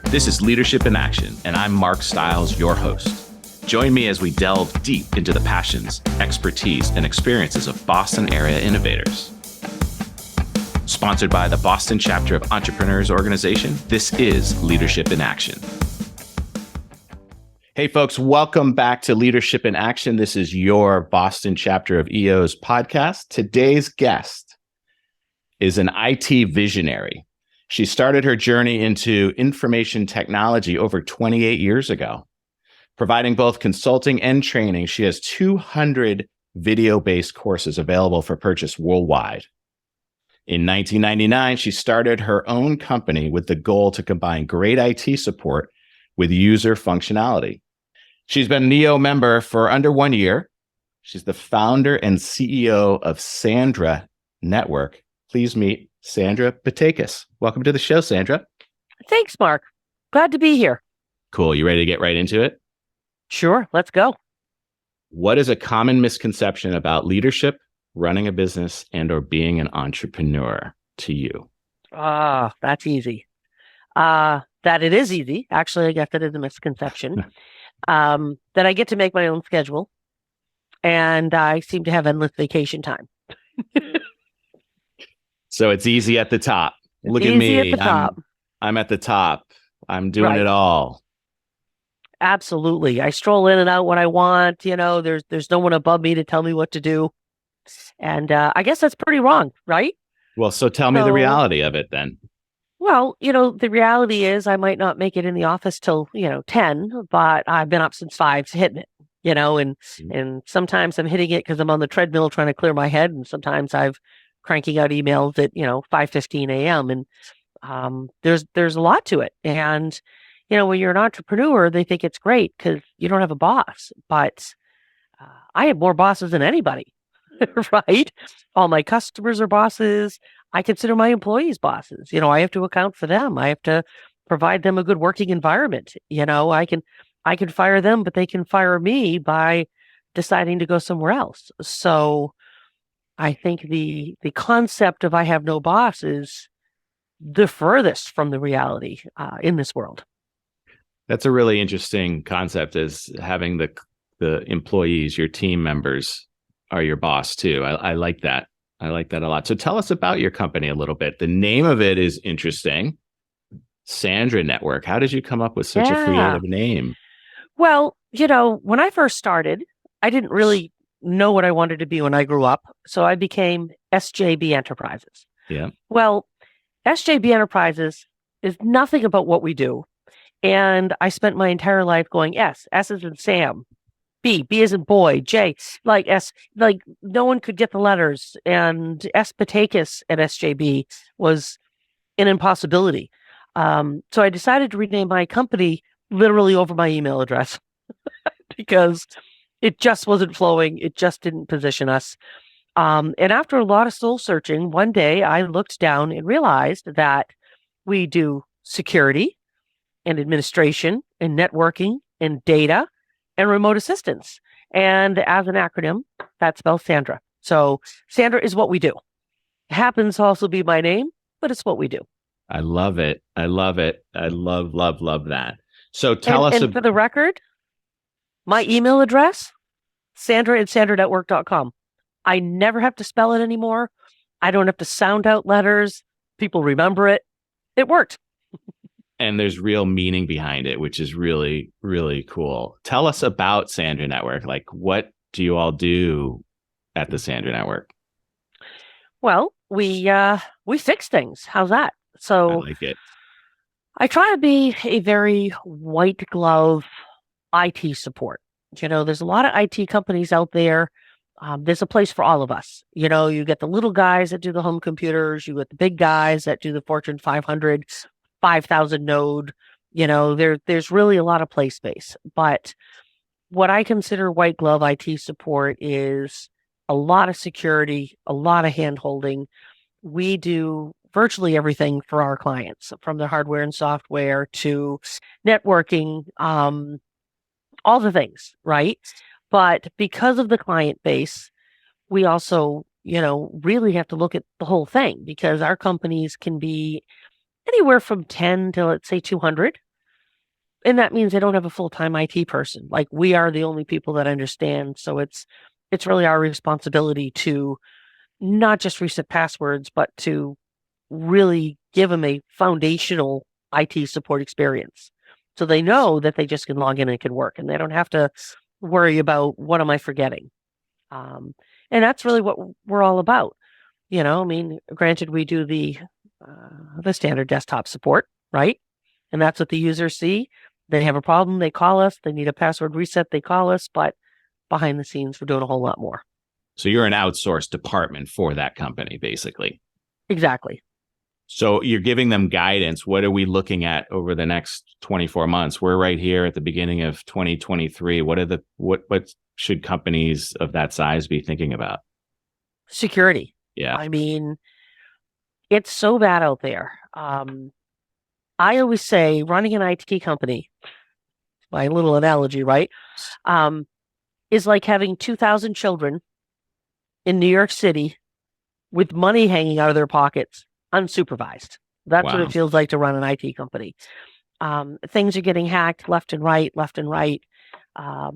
This is Leadership in Action, and I'm Mark Stiles, your host. Join me as we delve deep into the passions, expertise, and experiences of Boston area innovators. Sponsored by the Boston chapter of Entrepreneurs Organization, this is Leadership in Action. Hey folks, welcome back to Leadership in Action. This is your Boston chapter of EO's podcast. Today's guest is an IT visionary. She started her journey into information technology over 28 years ago. Providing both consulting and training, she has 200 video-based courses available for purchase worldwide. In 1999, she started her own company with the goal to combine great IT support with user functionality. She's been a NEO member for under 1 year. She's the founder and CEO of Sandra Network. Please meet Sandra Batakis. Welcome to the show, Sandra. Thanks, Mark. Glad to be here. Cool. You ready to get right into it? Sure. Let's go. What is a common misconception about leadership, running a business, and or being an entrepreneur to you? That's easy. That it is easy. Actually, I guess that is a misconception. That I get to make my own schedule, and I seem to have endless vacation time. So it's easy at the top. Look at me. I'm at the top. I'm doing it all. Absolutely. I stroll in and out when I want. You know, there's no one above me to tell me what to do. And I guess that's pretty wrong, right? Well, so tell me the reality of it then. Well, the reality is I might not make it in the office till, 10, but I've been up since 5 hitting it, and sometimes I'm hitting it because I'm on the treadmill trying to clear my head. And sometimes I've cranking out emails at, 5:15 a.m. And there's a lot to it. And, when you're an entrepreneur, they think it's great because you don't have a boss, but I have more bosses than anybody, right? All my customers are bosses. I consider my employees bosses. I have to account for them. I have to provide them a good working environment. I can fire them, but they can fire me by deciding to go somewhere else. So I think the concept of I have no boss is the furthest from the reality in this world. That's a really interesting concept, is having the employees, your team members, are your boss too. I like that. I like that a lot. So tell us about your company a little bit. The name of it is interesting. Sandra Network. How did you come up with such a creative name? Well, when I first started, I didn't really know what I wanted to be when I grew up. So I became SJB Enterprises. Yeah. Well, SJB Enterprises is nothing about what we do. And I spent my entire life going S as in Sam. B as in boy, J, like S, like no one could get the letters. And S Batakis at SJB was an impossibility. So I decided to rename my company literally over my email address because it just wasn't flowing. It just didn't position us. And after a lot of soul searching, one day I looked down and realized that we do security and administration and networking and data and remote assistance. And as an acronym, that spells Sandra. So Sandra is what we do. It happens to also be my name, but it's what we do. I love it. I love it. I love that. So tell us. And for the record, my email address, Sandra@SandraNetwork.com. I never have to spell it anymore. I don't have to sound out letters. People remember it. It worked. And there's real meaning behind it, which is really, really cool. Tell us about Sandra Network. Like, what do you all do at the Sandra Network? Well, we fix things. How's that? So I like it. I try to be a very white glove IT support. There's a lot of IT companies out there. There's a place for all of us. You get the little guys that do the home computers. You get the big guys that do the Fortune 500. 5,000 node, there's really a lot of play space. But what I consider white glove IT support is a lot of security, a lot of hand holding. We do virtually everything for our clients, from the hardware and software to networking, all the things, right? But because of the client base, we also, really have to look at the whole thing, because our companies can be anywhere from 10 to, let's say, 200. And that means they don't have a full-time IT person. Like, we are the only people that understand. So it's really our responsibility to not just reset passwords, but to really give them a foundational IT support experience. So they know that they just can log in and it can work, and they don't have to worry about, what am I forgetting? And that's really what we're all about. I mean, granted, we do the standard desktop support, right? And that's what the users see. They have a problem, they call us. They need a password reset, they call us. But behind the scenes, we're doing a whole lot more. So you're an outsourced department for that company, basically. Exactly. So you're giving them guidance. What are we looking at over the next 24 months? We're right here at the beginning of 2023. What should companies of that size be thinking about? Security. Yeah. I mean, it's so bad out there. I always say running an IT company, my little analogy, right, is like having 2,000 children in New York City with money hanging out of their pockets, unsupervised. That's what it feels like to run an IT company. Things are getting hacked left and right. I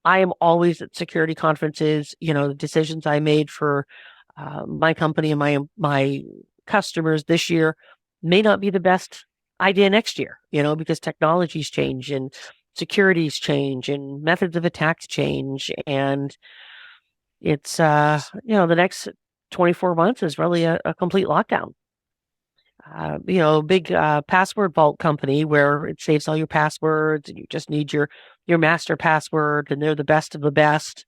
am always at security conferences. The decisions I made for my company and my customers this year may not be the best idea next year, because technologies change and securities change and methods of attacks change. And it's, the next 24 months is really a complete lockdown. Big password vault company where it saves all your passwords and you just need your master password, and they're the best of the best.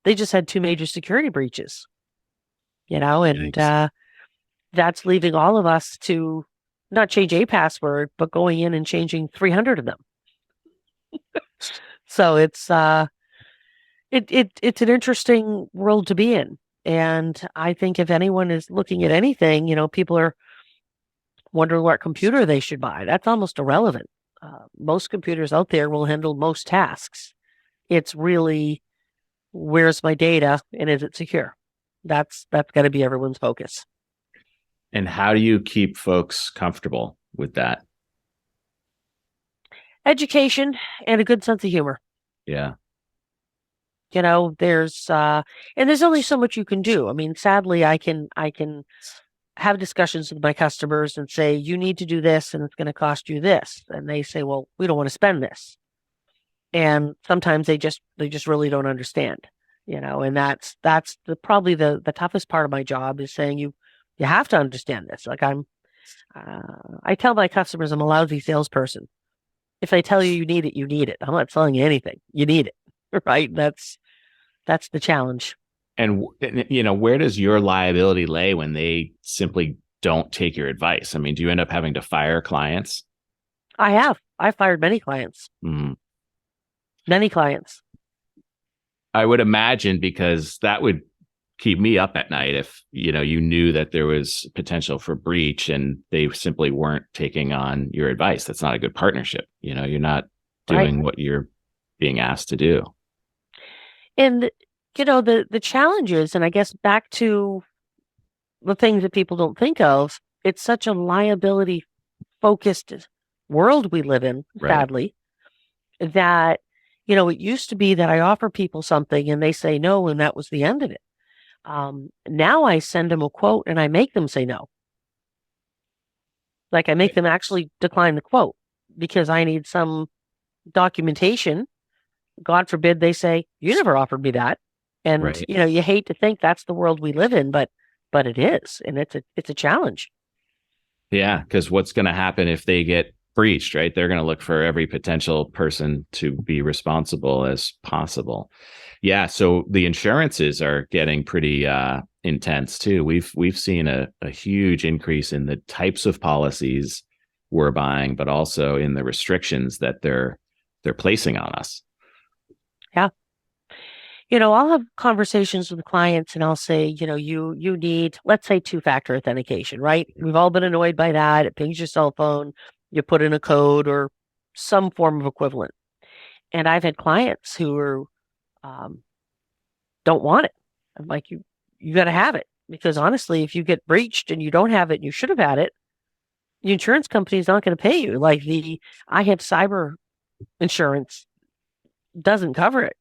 They just had 2 major security breaches, and that's leaving all of us to not change a password, but going in and changing 300 of them. So it's it's an interesting world to be in. And I think if anyone is looking at anything, people are wondering what computer they should buy. That's almost irrelevant. Most computers out there will handle most tasks. It's really, where's my data and is it secure? That's got to be everyone's focus. And how do you keep folks comfortable with that? Education and a good sense of humor. Yeah. There's only so much you can do. I mean, sadly, I can have discussions with my customers and say, you need to do this and it's going to cost you this. And they say, well, we don't want to spend this. And sometimes they just really don't understand, and that's probably the toughest part of my job, is saying you have to understand this. Like, I tell my customers I'm a lousy salesperson. If I tell you you need it, you need it. I'm not selling you anything. You need it, right? That's the challenge. And, where does your liability lay when they simply don't take your advice? I mean, do you end up having to fire clients? I've fired many clients. Mm-hmm. Many clients. I would imagine, because that would keep me up at night if, you knew that there was potential for breach and they simply weren't taking on your advice. That's not a good partnership. You're not doing what you're being asked to do. And, the challenges, and I guess back to the things that people don't think of, it's such a liability focused world we live in, sadly, that, it used to be that I offer people something and they say no, and that was the end of it. Now I send them a quote and I make them say no. Like, I make them actually decline the quote because I need some documentation. God forbid they say, you never offered me that. And, you hate to think that's the world we live in, but it is. And it's a challenge. Yeah. Because what's going to happen if they get breached, right? They're going to look for every potential person to be responsible as possible. Yeah. So the insurances are getting pretty intense too. We've seen a huge increase in the types of policies we're buying, but also in the restrictions that they're placing on us. Yeah. I'll have conversations with clients and I'll say, you need, let's say, 2-factor authentication, right? We've all been annoyed by that. It pings your cell phone, you put in a code or some form of equivalent. And I've had clients who are, don't want it. I'm like, you got to have it, because honestly, if you get breached and you don't have it and you should have had it, the insurance company is not going to pay you. Like I have cyber insurance doesn't cover it.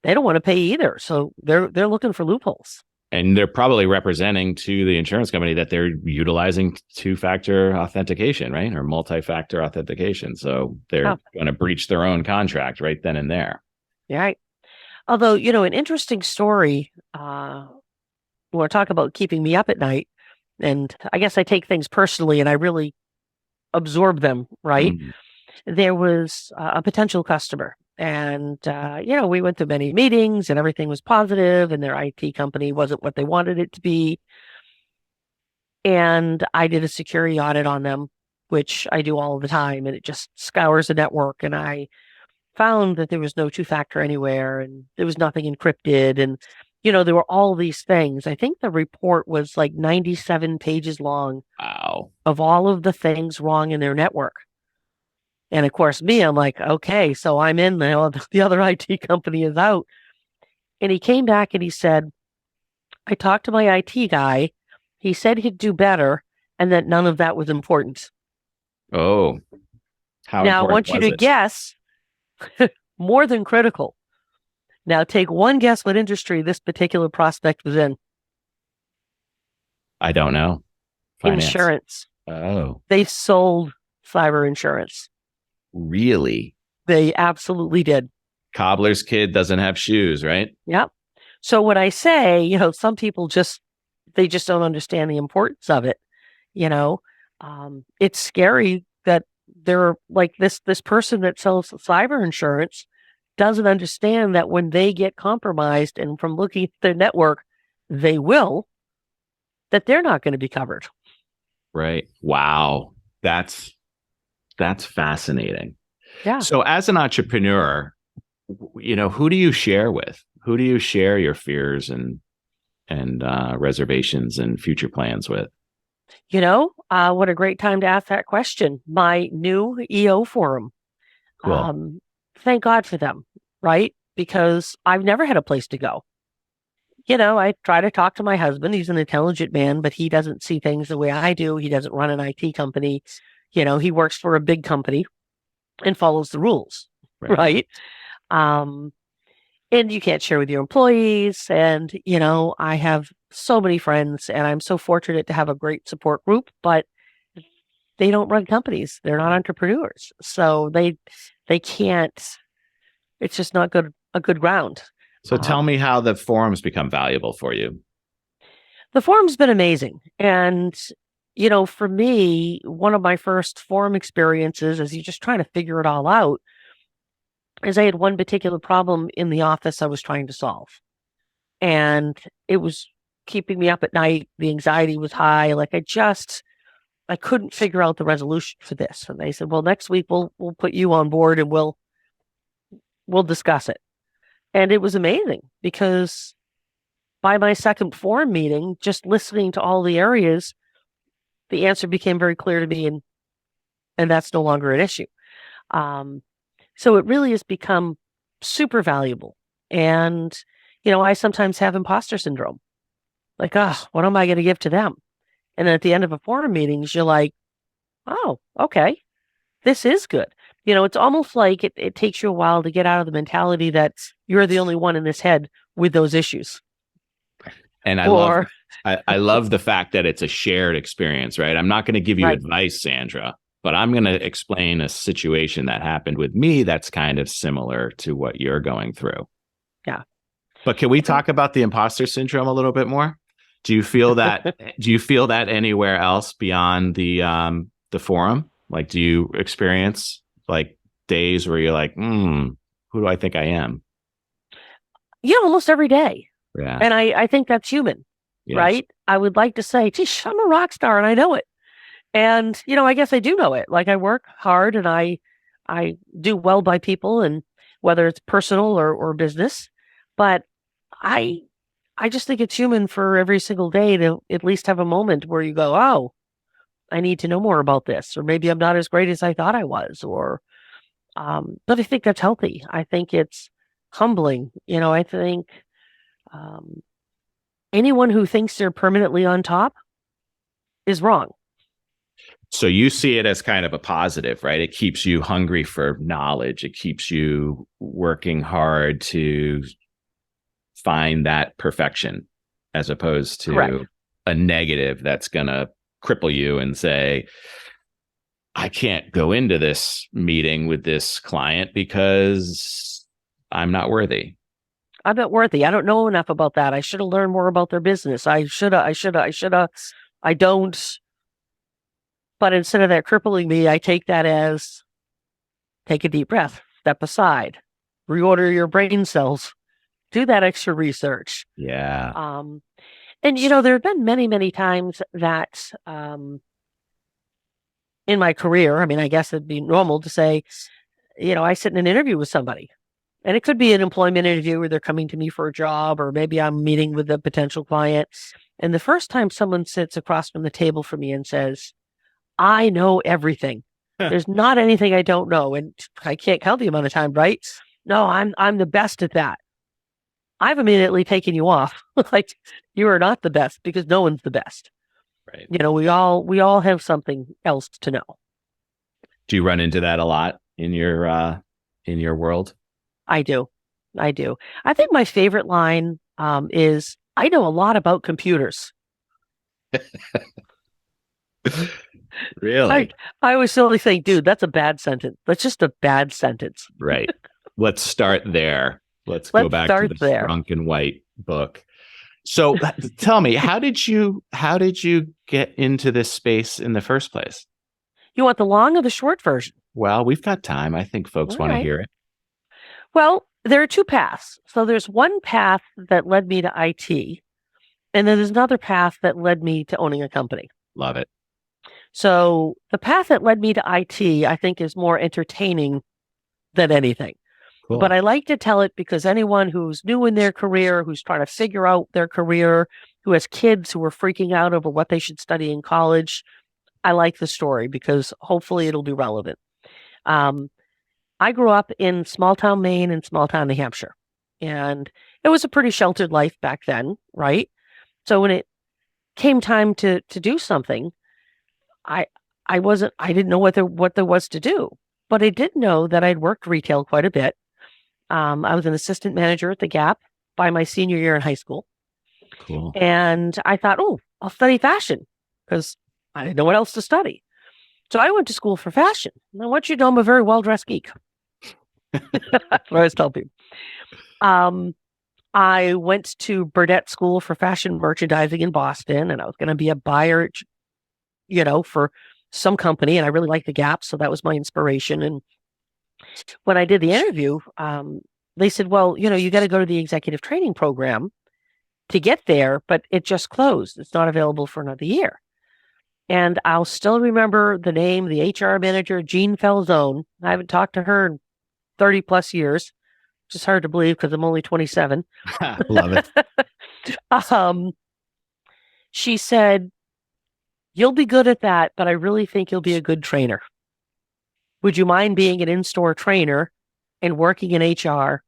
They don't want to pay either. So they're looking for loopholes. And they're probably representing to the insurance company that they're utilizing two-factor authentication, right? Or multi-factor authentication. So they're going to breach their own contract right then and there. Right. Although, an interesting story, when I talk about keeping me up at night, and I guess I take things personally and I really absorb them, right? There was a potential customer. And, we went to many meetings and everything was positive and their IT company wasn't what they wanted it to be. And I did a security audit on them, which I do all the time. And it just scours the network. And I found that there was no two-factor anywhere and there was nothing encrypted. And, there were all these things. I think the report was like 97 pages long. Wow. Of all of the things wrong in their network. And of course, I'm like, okay, so I'm in now. The other IT company is out. And he came back and he said, I talked to my IT guy. He said he'd do better and that none of that was important. Oh, how now I want you to guess more than critical. Now take one guess what industry this particular prospect was in. I don't know. Finance. Insurance. Oh. They sold cyber insurance. Really? They absolutely did. Cobbler's kid doesn't have shoes, right? Yep. So what I say, some people they just don't understand the importance of it. It's scary that they're like this person that sells cyber insurance doesn't understand that when they get compromised and from looking at their network, they will, that they're not going to be covered. Right. Wow. That's fascinating. Yeah. So as an entrepreneur, who do you share with? Who do you share your fears and reservations and future plans with? What a great time to ask that question. My new EO forum. Cool. Thank God for them, right? Because I've never had a place to go. I try to talk to my husband. He's an intelligent man, but he doesn't see things the way I do. He doesn't run an IT company. He works for a big company and follows the rules, right? And you can't share with your employees. And, I have so many friends and I'm so fortunate to have a great support group, but they don't run companies. They're not entrepreneurs. So they can't, it's just not a good ground. So tell me how the forum's become valuable for you. The forum's been amazing. And, for me, one of my first forum experiences as you're just trying to figure it all out is I had one particular problem in the office I was trying to solve. And it was keeping me up at night. The anxiety was high. Like I couldn't figure out the resolution for this. And they said, well, next week we'll put you on board and we'll discuss it. And it was amazing because by my second forum meeting, just listening to all the areas, the answer became very clear to me and that's no longer an issue. So it really has become super valuable. And, I sometimes have imposter syndrome. Like, what am I going to give to them? And then at the end of a forum meetings, you're like, oh, okay, this is good. It's almost like it takes you a while to get out of the mentality that you're the only one in this head with those issues. And I love the fact that it's a shared experience, right? I'm not going to give you advice, Sandra, but I'm going to explain a situation that happened with me that's kind of similar to what you're going through. Yeah. But can we talk about the imposter syndrome a little bit more? Do you feel that? Do you feel that anywhere else beyond the forum? Like, do you experience like days where you're like, who do I think I am? Almost every day. Yeah. And I think that's human, right? I would like to say, geez, I'm a rock star and I know it. And, I guess I do know it. Like I work hard and I do well by people and whether it's personal or business, but I just think it's human for every single day to at least have a moment where you go, oh, I need to know more about this, or maybe I'm not as great as I thought I was, but I think that's healthy. I think it's humbling. I think anyone who thinks they're permanently on top is wrong. So you see it as kind of a positive, right? It keeps you hungry for knowledge. It keeps you working hard to find that perfection, as opposed Correct. to a negative that's going to cripple you and say, I can't go into this meeting with this client because I'm not worthy. I'm not worthy. I don't know enough about that. I should have learned more about their business. I should have. I don't. But instead of that crippling me, I take that as take a deep breath, step aside, reorder your brain cells, do that extra research. Yeah. And, there have been many, many times that in my career, I mean, I guess it'd be normal to say, I sit in an interview with somebody. And it could be an employment interview where they're coming to me for a job, or maybe I'm meeting with a potential client. And the first time someone sits across from the table from me and says, I know everything. There's not anything I don't know. And I can't count the amount of time, right? No, I'm the best at that. I've immediately taken you off. Like, you are not the best, because no one's the best. Right. We all have something else to know. Do you run into that a lot in your world? I do. I think my favorite line is, I know a lot about computers. Really? I always silly think, dude, that's a bad sentence. That's just a bad sentence. Right. Let's start there. Let's go back to the Drunk and White book. So tell me, how did you get into this space in the first place? You want the long or the short version? Well, we've got time. I think folks want to hear it. Well, there are two paths. So there's one path that led me to IT, and then there's another path that led me to owning a company. Love it. So the path that led me to IT, I think, is more entertaining than anything. Cool. But I like to tell it because anyone who's new in their career, who's trying to figure out their career, who has kids who are freaking out over what they should study in college, I like the story because hopefully it'll be relevant. I grew up in small town Maine and small town New Hampshire, and it was a pretty sheltered life back then, right? So when it came time to do something, I didn't know what there was to do, but I did know that I'd worked retail quite a bit. I was an assistant manager at the Gap by my senior year in high school. Cool. And I thought, I'll study fashion because I didn't know what else to study. So I went to school for fashion. And I want you to know I'm a very well-dressed geek. That's what I always tell people. I went to Burdett School for Fashion Merchandising in Boston, and I was going to be a buyer, for some company. And I really liked the Gap, so that was my inspiration. And when I did the interview, they said, well, you got to go to the executive training program to get there, but it just closed. It's not available for another year. And I'll still remember the name, the HR manager, Jean Falzone. I haven't talked to her in 30 plus years, which is hard to believe because I'm only 27. Love it. She said, you'll be good at that, but I really think you'll be a good trainer. Would you mind being an in-store trainer and working in HR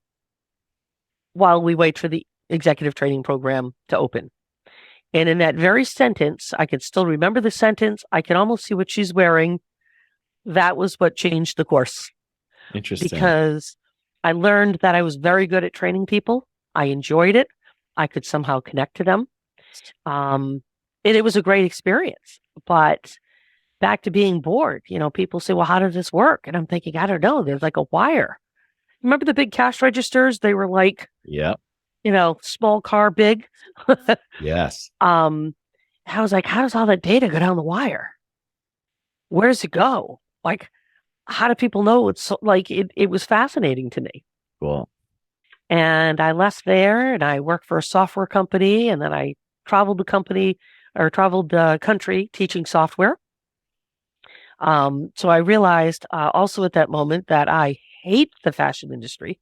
while we wait for the executive training program to open? And in that very sentence, I can still remember the sentence. I can almost see what she's wearing. That was what changed the course. Interesting. Because I learned that I was very good at training people. I enjoyed it. I could somehow connect to them. And it was a great experience. But back to being bored, people say, well, how does this work? And I'm thinking, I don't know. There's like a wire. Remember the big cash registers? They were like, small car, big. Yes. I was like, how does all that data go down the wire? Where does it go? Like, how do people know? It's so, like, it was fascinating to me. Cool. And I left there and I worked for a software company, and then I traveled the country teaching software. So I realized also at that moment that I hate the fashion industry.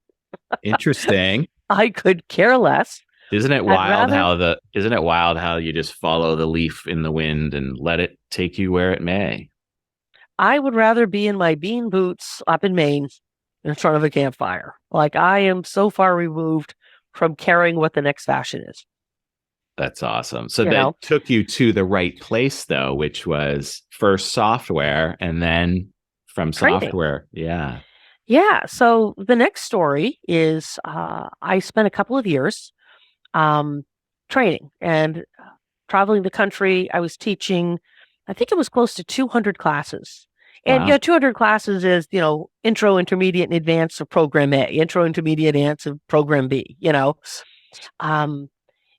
Interesting. I could care less. Isn't it wild how you just follow the leaf in the wind and let it take you where it may? I would rather be in my bean boots up in Maine in front of a campfire. Like, I am so far removed from caring what the next fashion is. That's awesome. So you that know, took you to the right place, though, which was first software and then from training. software. Yeah. Yeah. So the next story is I spent a couple of years um, training and traveling the country. I was teaching, I think it was close to 200 classes. And, Wow. 200 classes is, intro, intermediate, and advanced of program A, intro, intermediate, advanced of program B. Um,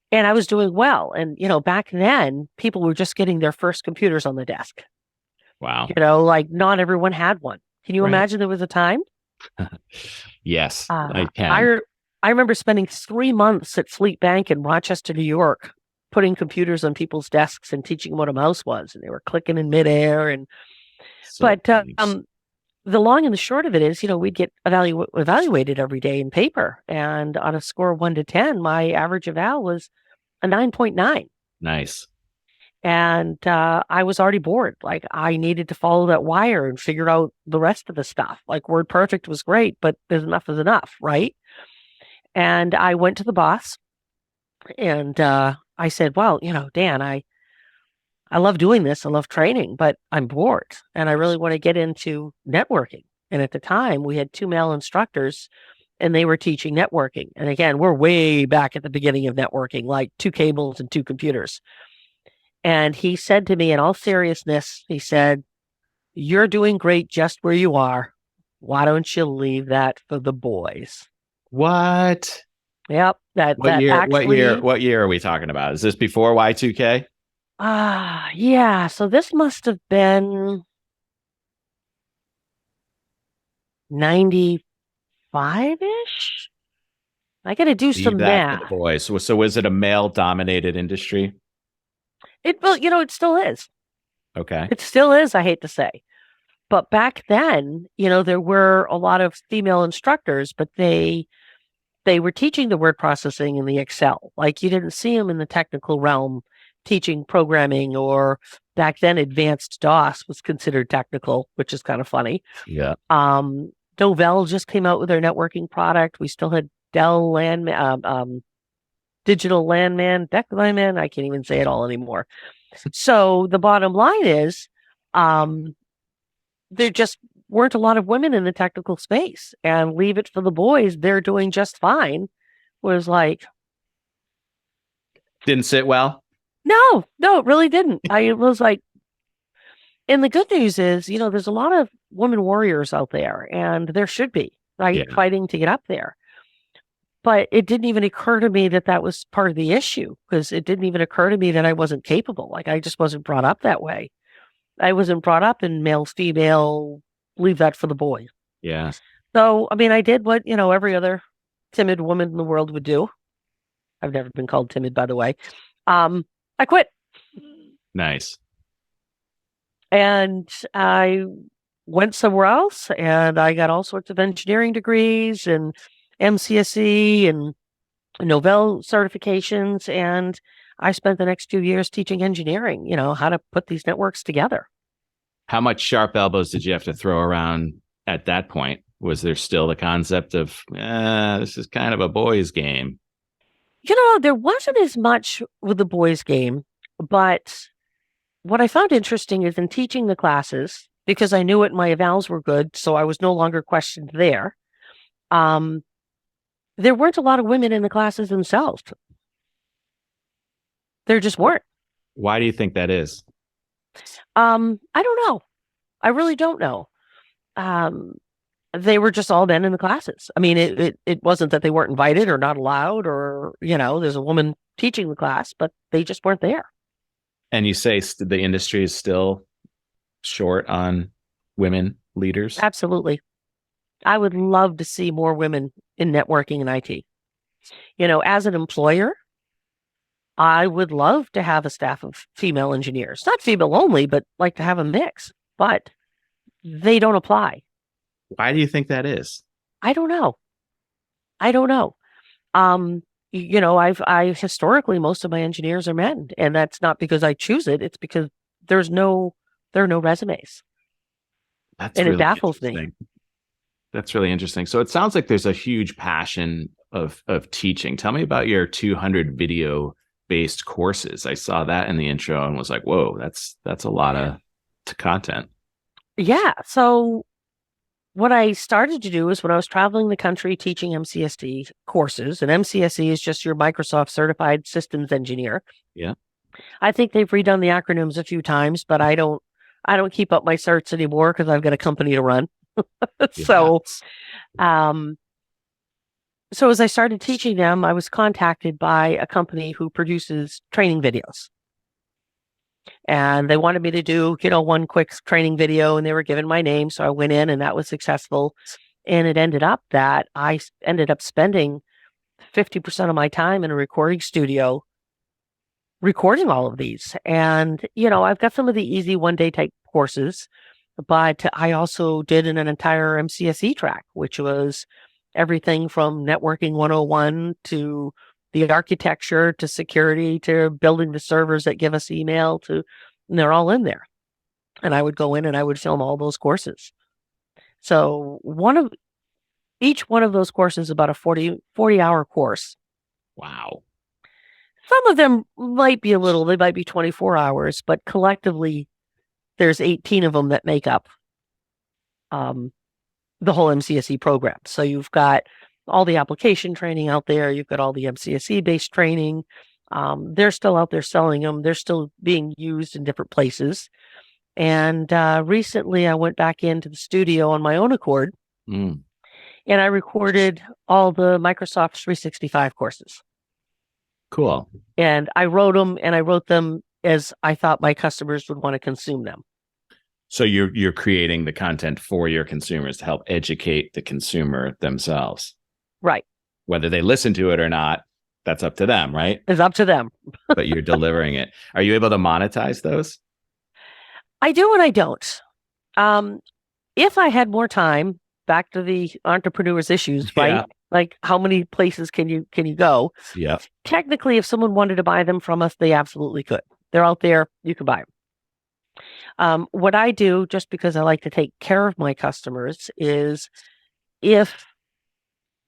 and I was doing well. And, back then, people were just getting their first computers on the desk. Wow. Like not everyone had one. Can you Right. imagine there was a time? Yes, I Uh, can. I I remember spending 3 months at Fleet Bank in Rochester, New York, putting computers on people's desks and teaching them what a mouse was, and they were clicking in midair. And So but the long and the short of it is, we'd get evaluated every day in paper, and on a score of 1 to 10, my average eval was a 9.9. nice. And I was already bored. Like I needed to follow that wire and figure out the rest of the stuff. Like WordPerfect was great, but there's enough is enough, right? And I went to the boss and I said, well, Dan, I love doing this. I love training, but I'm bored and I really want to get into networking. And at the time, we had two male instructors and they were teaching networking. And again, we're way back at the beginning of networking, like two cables and two computers. And he said to me, in all seriousness, he said, you're doing great just where you are. Why don't you leave that for the boys? What? Yep, that What that year? What year? actually What year are we talking about? Is this before Y2K? yeah, so this must have been 95-ish. I got to do Leave some that for math. the boys. So was it a male-dominated industry? Well, it still is. Okay. It still is, I hate to say. But back then, there were a lot of female instructors, but they were teaching the word processing and the Excel. Like you didn't see them in the technical realm teaching programming, or back then advanced DOS was considered technical, which is kind of funny. Yeah. Novell just came out with their networking product. We still had Dell Digital Landman, Deck Landman. I can't even say it all anymore. So the bottom line is, um, there just weren't a lot of women in the technical space, and leave it for the boys. They're doing just fine. Was like, Didn't sit well. no, it really didn't. I was like, and the good news is, there's a lot of women warriors out there, and there should be, right, Yeah. fighting to get up there. But it didn't even occur to me that that was part of the issue, because it didn't even occur to me that I wasn't capable. Like I just wasn't brought up that way. I wasn't brought up in male, female, leave that for the boys. Yeah. So, I mean, I did what, every other timid woman in the world would do. I've never been called timid, by the way. I quit Nice. and I went somewhere else, and I got all sorts of engineering degrees and MCSE and Novell certifications. And I spent the next 2 years teaching engineering, how to put these networks together. How much sharp elbows did you have to throw around at that point? Was there still the concept of, this is kind of a boys' game? There wasn't as much with the boys' game, but what I found interesting is in teaching the classes, because I knew it, my evals were good, so I was no longer questioned there. There weren't a lot of women in the classes themselves. There just weren't. Why do you think that is? I don't know. I really don't know. Um, they were just all men in the classes. I mean, it wasn't that they weren't invited or not allowed, or, there's a woman teaching the class, but they just weren't there. And you say the industry is still short on women leaders? Absolutely. I would love to see more women in networking and IT. As an employer, I would love to have a staff of female engineers, not female only, but like to have a mix, but they don't apply. Why do you think that is? I don't know. I historically, most of my engineers are men, and that's not because I choose it. It's because there are no resumes. That's And it really baffles me. interesting. That's really interesting. So it sounds like there's a huge passion of teaching. Tell me about your 200 video based courses. I saw that in the intro and was like, whoa, that's a lot of content. Yeah. So what I started to do is when I was traveling the country teaching MCSE courses, and MCSE is just your Microsoft Certified Systems Engineer. Yeah. I think they've redone the acronyms a few times, but I don't keep up my certs anymore because I've got a company to run. So, um, so as I started teaching them, I was contacted by a company who produces training videos. And they wanted me to do, one quick training video, and they were given my name. So I went in and that was successful. And it ended up that I ended up spending 50% of my time in a recording studio recording all of these. And, I've got some of the easy one-day type courses, but I also did an entire MCSE track, which was everything from networking 101 to the architecture to security to building the servers that give us email and they're all in there. And I would go in and I would film all those courses. So each one of those courses is about a 40-hour course. Wow. Some of them they might be 24 hours, but collectively there's 18 of them that make up the whole MCSE program. So you've got all the application training out there. You've got all the MCSE based training. They're still out there selling them. They're still being used in different places. And recently I went back into the studio on my own accord and I recorded all the Microsoft 365 courses. Cool. And I wrote them as I thought my customers would want to consume them. So you're creating the content for your consumers to help educate the consumer themselves. Right. Whether they listen to it or not, that's up to them, right? It's up to them. But you're delivering it. Are you able to monetize those? I do and I don't. If I had more time, back to the entrepreneur's issues, right? Yeah. Like how many places can you go? Yeah. Technically, if someone wanted to buy them from us, they absolutely could. They're out there. You can buy them. What I do, just because I like to take care of my customers, is if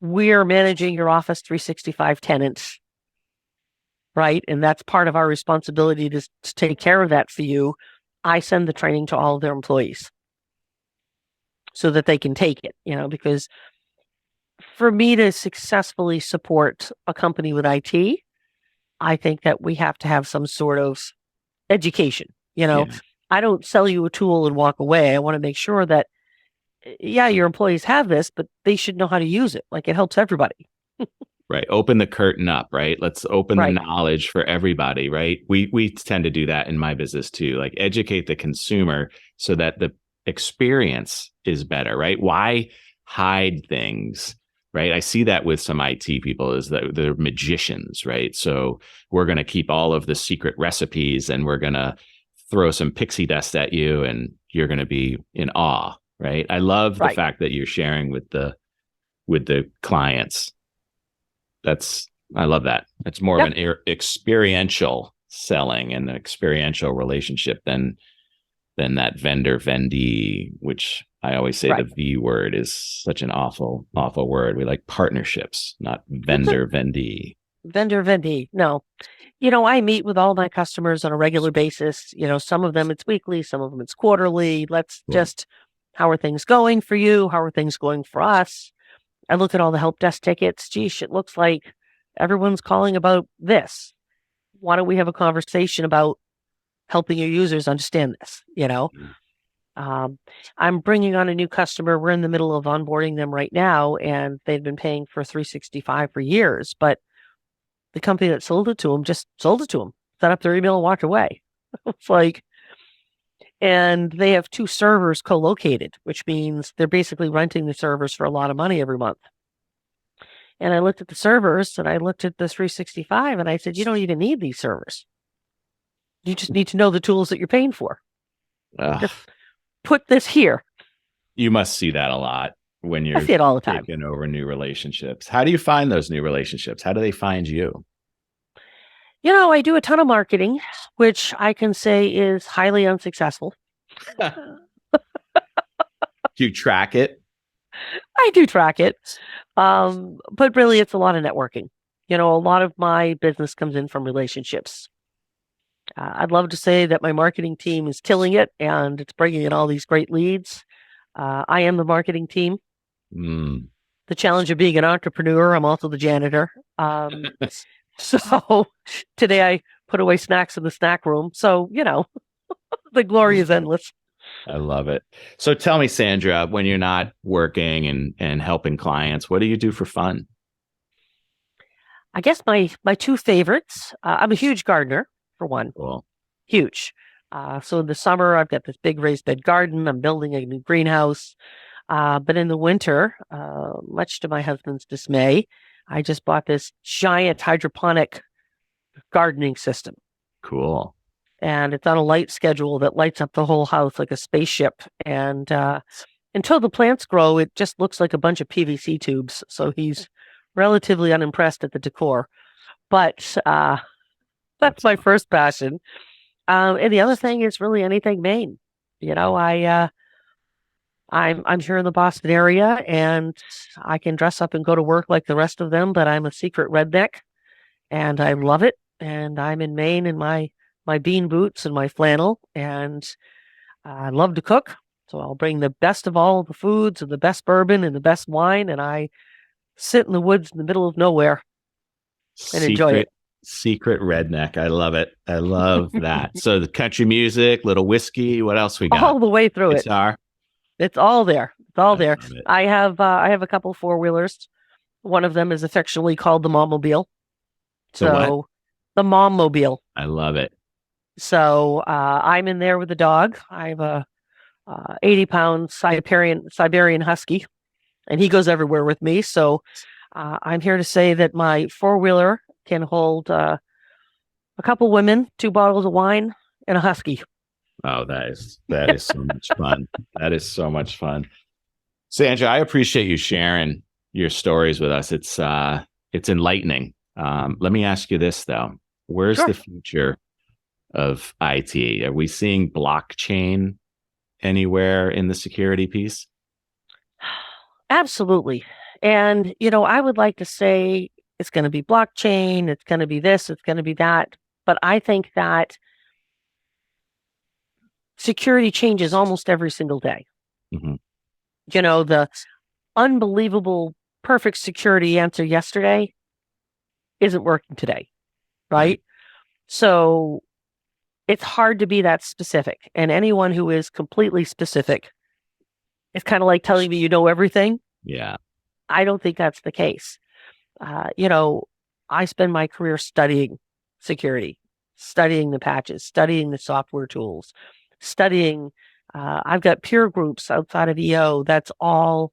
we're managing your Office 365 tenants, right, and that's part of our responsibility to take care of that for you, I send the training to all of their employees so that they can take it, because for me to successfully support a company with IT, I think that we have to have some sort of education, Yeah. I don't sell you a tool and walk away. I want to make sure that, your employees have this, but they should know how to use it. Like it helps everybody. Right. Open the curtain up, right? Let's open Right. the knowledge for everybody, right? We tend to do that in my business too. Like educate the consumer so that the experience is better, right? Why hide things, right? I see that with some IT people is that they're magicians, right? So we're going to keep all of the secret recipes and we're going to throw some pixie dust at you and you're going to be in awe, right? I love the fact that you're sharing with the clients. I love that. It's more of an experiential selling and an experiential relationship than that vendor vendee, which I always say the V word is such an awful word. We like partnerships, not vendor vendee. Vendor vendee. No. I meet with all my customers on a regular basis. Some of them it's weekly, some of them it's quarterly. How are things going for you? How are things going for us? I look at all the help desk tickets. Geez, it looks like everyone's calling about this. Why don't we have a conversation about helping your users understand this? I'm bringing on a new customer. We're in the middle of onboarding them right now, and they've been paying for 365 for years, but the company that sold it to them just sold it to them, set up their email and walked away. It's and they have 2 servers co-located, which means they're basically renting the servers for a lot of money every month. And I looked at the servers and I looked at the 365 and I said, you don't even need these servers. You just need to know the tools that you're paying for. Just put this here. You must see that a lot when you're see it all the time. Taking over new relationships. How do you find those new relationships? How do they find you? I do a ton of marketing, which I can say is highly unsuccessful. Do you track it? I do track it. But really it's a lot of networking. A lot of my business comes in from relationships. I'd love to say that my marketing team is killing it and it's bringing in all these great leads. I am the marketing team. Mm. The challenge of being an entrepreneur, I'm also the janitor. So today I put away snacks in the snack room. So, the glory is endless. I love it. So tell me, Sandra, when you're not working and helping clients, what do you do for fun? I guess my two favorites. I'm a huge gardener, for one, Cool. huge. So in the summer, I've got this big raised bed garden. I'm building a new greenhouse. But in the winter, much to my husband's dismay, I just bought this giant hydroponic gardening system. Cool. And it's on a light schedule that lights up the whole house like a spaceship. And until the plants grow, it just looks like a bunch of PVC tubes. So he's relatively unimpressed at the decor. But that's my first passion. And the other thing is really anything Maine. I'm here in the Boston area, and I can dress up and go to work like the rest of them, but I'm a secret redneck, and I love it. And I'm in Maine in my bean boots and my flannel, and I love to cook. So I'll bring the best of all the foods and the best bourbon and the best wine, and I sit in the woods in the middle of nowhere and enjoy it. Secret redneck. I love it. I love that. So the country music, little whiskey. What else we got? All the way through Guitar. It's all there. It's all there. It. I have a couple 4-wheelers. One of them is affectionately called the Mommobile. So the Mommobile. I love it. So I'm in there with the dog. I have a 80-pound Siberian Husky, and he goes everywhere with me. So I'm here to say that my 4-wheeler can hold a couple women, 2 bottles of wine, and a Husky. Oh, that is so much fun. That is so much fun. Sandra, I appreciate you sharing your stories with us. It's enlightening. Let me ask you this though. Where's the future of IT? Are we seeing blockchain anywhere in the security piece? Absolutely. And, I would like to say it's going to be blockchain, it's going to be this, it's going to be that. But I think that security changes almost every single day. Mm-hmm. The unbelievable, perfect security answer yesterday isn't working today, right? So it's hard to be that specific. And anyone who is completely specific, it's kind of like telling me you know everything. Yeah. I don't think that's the case. I spend my career studying security, studying the patches, studying the software tools, studying. I've got peer groups outside of EO that's all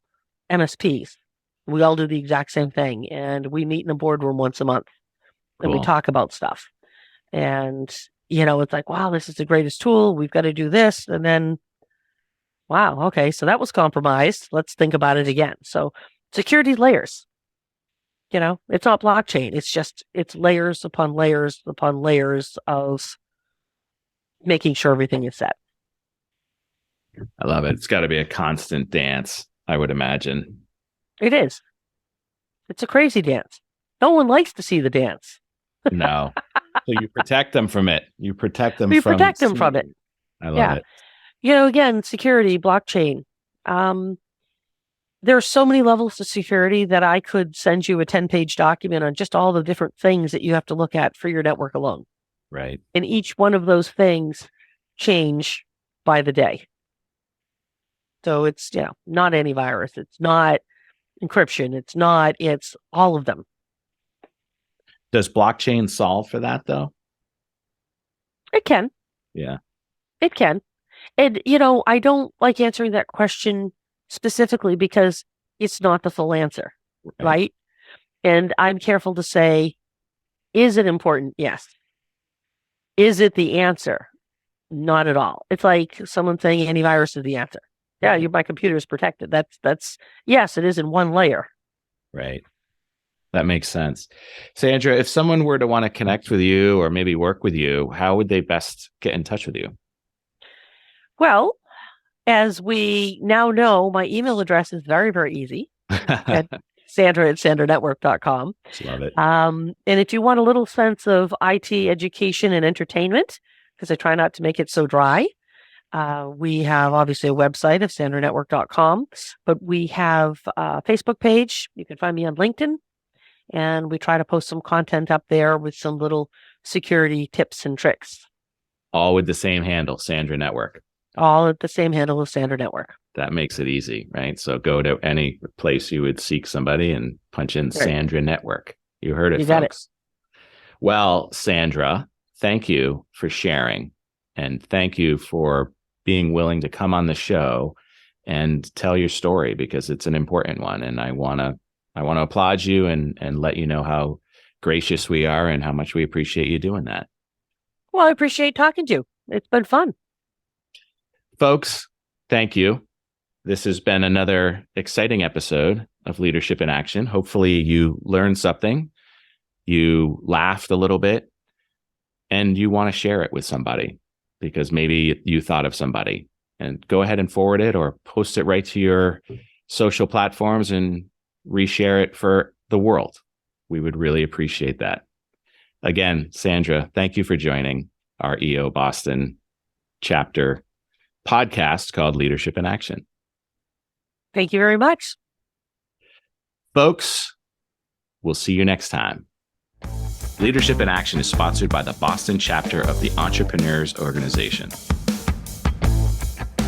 MSPs. We all do the exact same thing, and we meet in a boardroom once a month, and we talk about stuff. And it's like, wow, this is the greatest tool. We've got to do this, and then, wow, okay, so that was compromised. Let's think about it again. So security layers. It's not blockchain. It's layers upon layers upon layers of making sure everything is set. I love it. It's got to be a constant dance, I would imagine. It is. It's a crazy dance. No one likes to see the dance. No. So you protect them from it. You protect them from it. I love it. Again, security, blockchain. There are so many levels to security that I could send you a 10-page document on just all the different things that you have to look at for your network alone. Right. And each one of those things change by the day. So it's, not antivirus. It's not encryption. It's all of them. Does blockchain solve for that though? It can. Yeah. It can. And, I don't like answering that question specifically because it's not the full answer, right? And I'm careful to say, is it important? Yes. Is it the answer? Not at all. It's like someone saying antivirus is the answer. Yeah, my computer is protected. That's yes, it is in one layer. Right. That makes sense. Sandra, if someone were to want to connect with you or maybe work with you, how would they best get in touch with you? Well, as we now know, my email address is very, very easy. Sandra at sandranetwork.com. Love it. And if you want a little sense of IT education and entertainment, because I try not to make it so dry, we have obviously a website of sandranetwork.com, but we have a Facebook page. You can find me on LinkedIn, and we try to post some content up there with some little security tips and tricks. All with the same handle, Sandra Network. All at the same handle of Sandra Network. That makes it easy, right? So go to any place you would seek somebody and punch in Sandra Network. You heard it, folks. Well, Sandra, thank you for sharing, and thank you for being willing to come on the show and tell your story, because it's an important one. And I want to applaud you and let you know how gracious we are and how much we appreciate you doing that. Well, I appreciate talking to you. It's been fun. Folks, thank you. This has been another exciting episode of Leadership in Action. Hopefully you learned something, you laughed a little bit, and you want to share it with somebody, because maybe you thought of somebody. And go ahead and forward it or post it right to your social platforms and reshare it for the world. We would really appreciate that. Again, Sandra, thank you for joining our EO Boston chapter podcast called Leadership in Action. Thank you very much. Folks, we'll see you next time. Leadership in Action is sponsored by the Boston chapter of the Entrepreneurs Organization.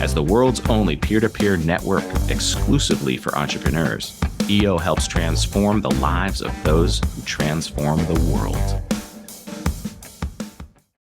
As the world's only peer-to-peer network exclusively for entrepreneurs, EO helps transform the lives of those who transform the world.